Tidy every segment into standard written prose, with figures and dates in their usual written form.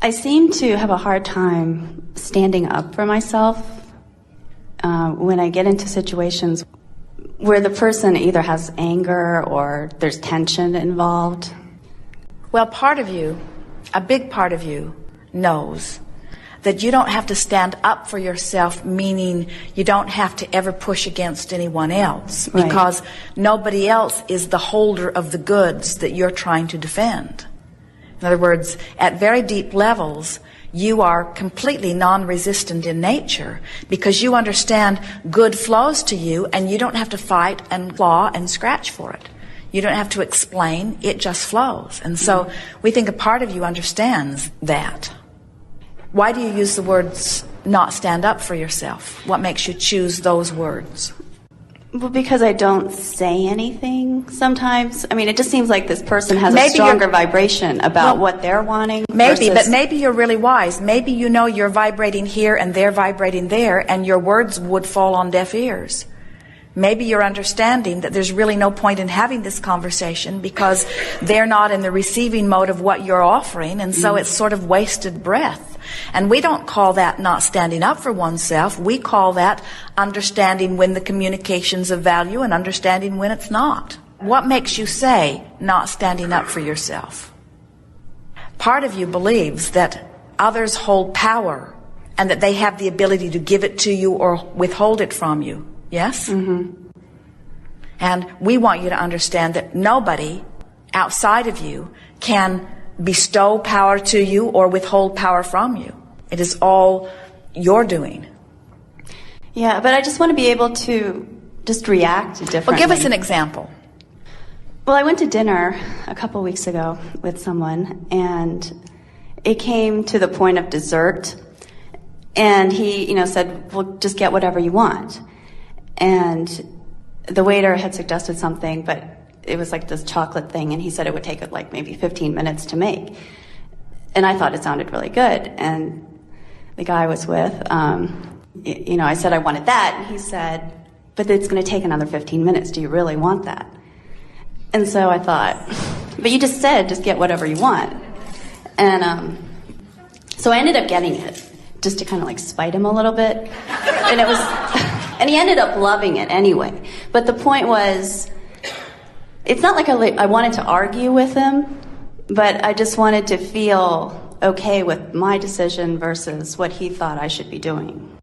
I seem to have a hard time standing up for myself when I get into situations where the person either has anger or there's tension involved. Well, part of you, a big part of you, knows that you don't have to stand up for yourself, meaning you don't have to ever push against anyone else, Right. because nobody else is the holder of the goods that you're trying to defend. In other words, at very deep levels, you are completely non-resistant in nature because you understand good flows to you and you don't have to fight and claw and scratch for it. You don't have to explain, it just flows. And so we think a part of you understands that. Why do you use the words not stand up for yourself? What makes you choose those words? Well, because I don't say anything sometimes. I mean, it just seems like this person has Maybe a stronger vibration about what they're wanting. Maybe, versus... but maybe you're really wise. Maybe you know you're vibrating here and they're vibrating there, and your words would fall on deaf ears. Maybe you're understanding that there's really no point in having this conversation because they're not in the receiving mode of what you're offering, and so it's sort of wasted breath. And we don't call that not standing up for oneself. We call that understanding when the communication's of value and understanding when it's not. What makes you say not standing up for yourself? Part of you believes that others hold power and that they have the ability to give it to you or withhold it from you. Yes? Mm-hmm. And we want you to understand that nobody outside of you can bestow power to you or withhold power from you. It is all your doing. Yeah, but I just want to be able to just react differently. Well, give us an example. Well, I went to dinner a couple weeks ago with someone, and it came to the point of dessert, and he, said, well, just get whatever you want. And the waiter had suggested something, but it was like this chocolate thing, and he said it would take like maybe 15 minutes to make. And I thought it sounded really good. And the guy I was with, I said I wanted that, and he said, but it's going to take another 15 minutes. Do you really want that? And so I thought, but you just said just get whatever you want. And so I ended up getting it, just to kind of like spite him a little bit. And it was, and he ended up loving it anyway. But the point was, it's not like I wanted to argue with him, but I just wanted to feel okay with my decision versus what he thought I should be doing.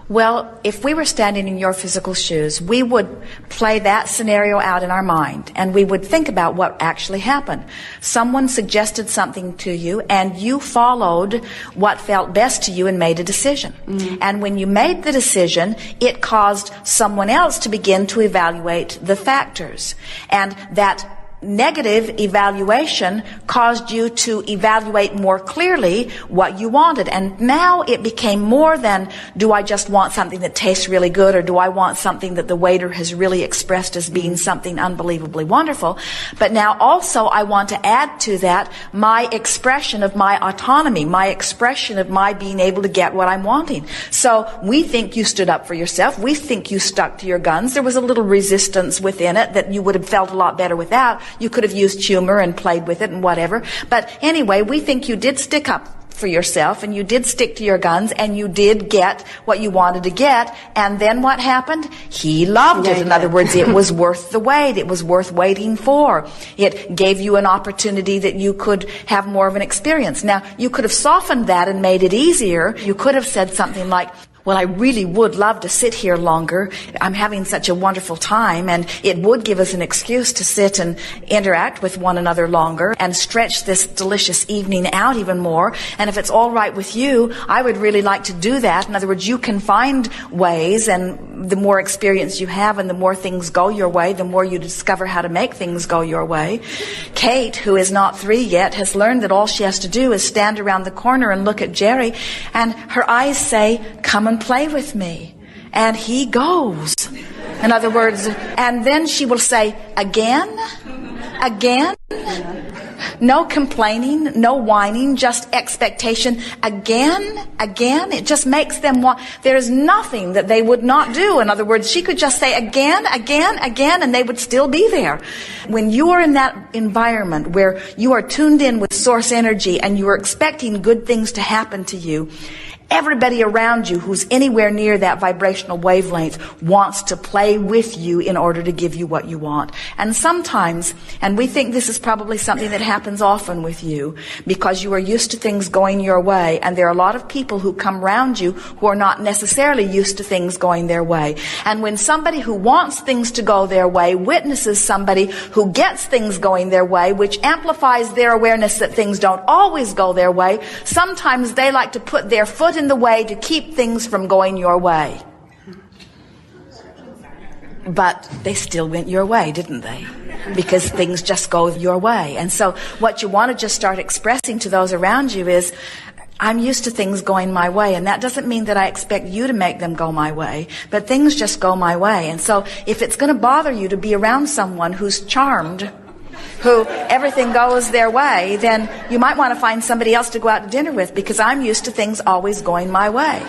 Well, if we were standing in your physical shoes, we would play that scenario out in our mind, and we would think about what actually happened. Someone suggested something to you, and you followed what felt best to you and made a decision. Mm-hmm. And when you made the decision, it caused someone else to begin to evaluate the factors. And that negative evaluation caused you to evaluate more clearly what you wanted. And now it became more than, do I just want something that tastes really good, or do I want something that the waiter has really expressed as being something unbelievably wonderful? But now also I want to add to that my expression of my autonomy, my expression of my being able to get what I'm wanting. So we think you stood up for yourself. We think you stuck to your guns. There was a little resistance within it that you would have felt a lot better without. You could have used humor and played with it and whatever. But anyway, we think you did stick up for yourself, and you did stick to your guns, and you did get what you wanted to get. And then what happened? He loved it. In other words, it was worth the wait. It was worth waiting for. It gave you an opportunity that you could have more of an experience. Now, you could have softened that and made it easier. You could have said something like, well, I really would love to sit here longer. I'm having such a wonderful time, and it would give us an excuse to sit and interact with one another longer and stretch this delicious evening out even more. And if it's all right with you, I would really like to do that. In other words, you can find ways, and the more experience you have and the more things go your way, the more you discover how to make things go your way. Kate, who is not 3 yet, has learned that all she has to do is stand around the corner and look at Jerry, and her eyes say, come and play with me. And he goes. In other words, and then she will say, again? Again? No complaining, no whining, just expectation again. It just makes them want, there's nothing that they would not do. In other words, she could just say again, and they would still be there. When you are in that environment where you are tuned in with source energy and you are expecting good things to happen to you, everybody around you who's anywhere near that vibrational wavelength wants to play with you in order to give you what you want. And sometimes, and we think this is probably something that happens often with you, because you are used to things going your way, and there are a lot of people who come around you who are not necessarily used to things going their way. And when somebody who wants things to go their way witnesses somebody who gets things going their way, which amplifies their awareness that things don't always go their way, sometimes they like to put their foot in the way to keep things from going your way. But they still went your way, didn't they? Because things just go your way. And so what you want to just start expressing to those around you is, I'm used to things going my way, and that doesn't mean that I expect you to make them go my way, but things just go my way. And so if it's going to bother you to be around someone who's charmed, who everything goes their way, then you might want to find somebody else to go out to dinner with, because I'm used to things always going my way.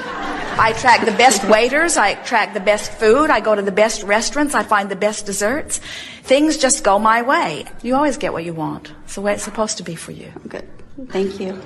I attract the best waiters, I attract the best food, I go to the best restaurants, I find the best desserts. Things just go my way. You always get what you want. It's the way it's supposed to be for you. Good. Thank you.